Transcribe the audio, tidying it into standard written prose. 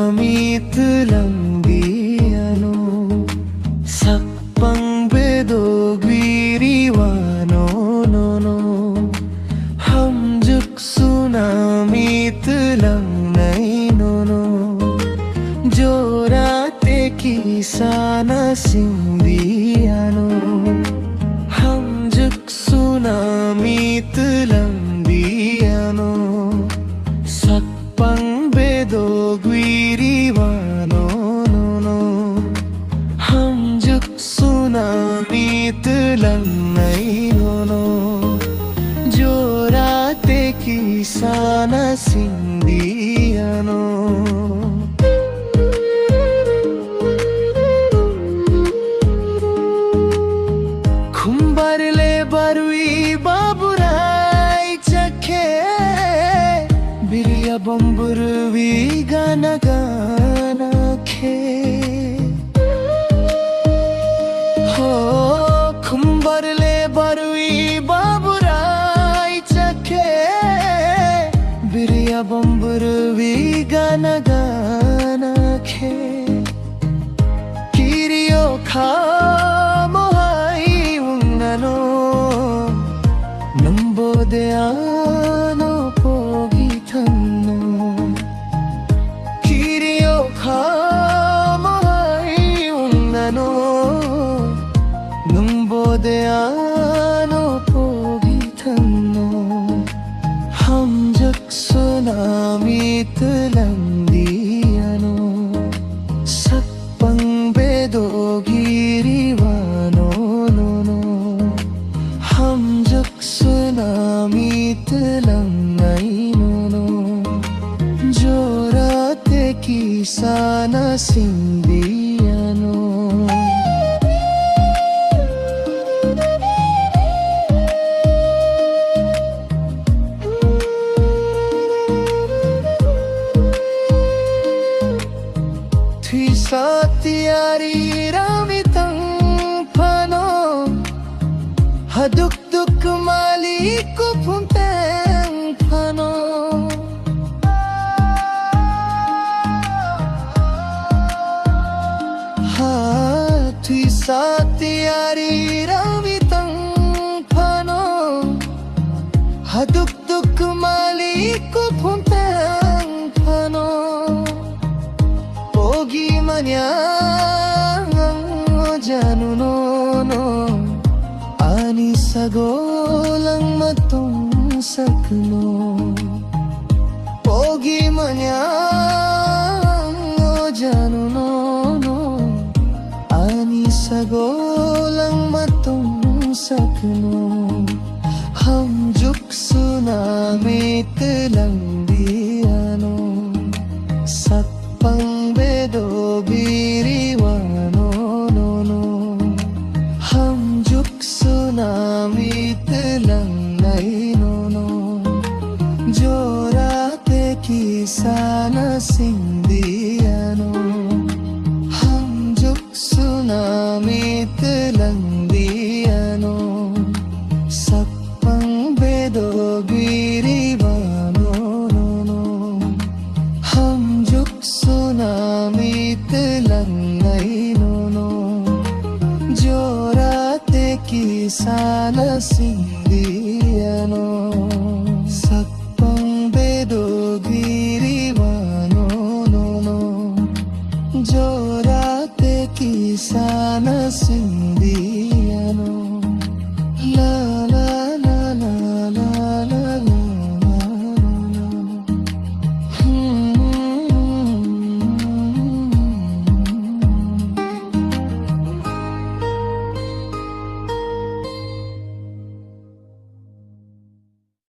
tsunami telandiano sakpang bedo gwiriwano no no hamjuk tsunami telang nai no no jorate kisana sindiano hamjuk tsunami telandiano sakpang bedo gwiriwano no no hamjuk tsunami telang nai no no jorate kisana sindiano kumbarle barui baburai chakhe birya bamburvi gana gana khe ho kumbarle barui baburai chakhe birya bamburvi gana gana khe kiriyo kha nambodeano pogitano kiriyo khamai unnano nambodeano pogitano hamjuk tsunami telandiano sakpang bedo gwiriwano no no hamjuk tsunami telang nai no no jorate kisana sindiano thui satyari ramitang phano haduk duk maliku punteng phano ha thui satyari ramitang phano haduk duk maliku punteng phano pogi manyang janu no no ani sagolang matong sakno pogi manyang janu no no ani sagolang matong sakno hamjuk tsunami telandiano sakpang bedo gwiriwano no no hamjuk tsunami telang nai no no jorate kisana sindiano hamjuk tsunami telang diano sakpang bedo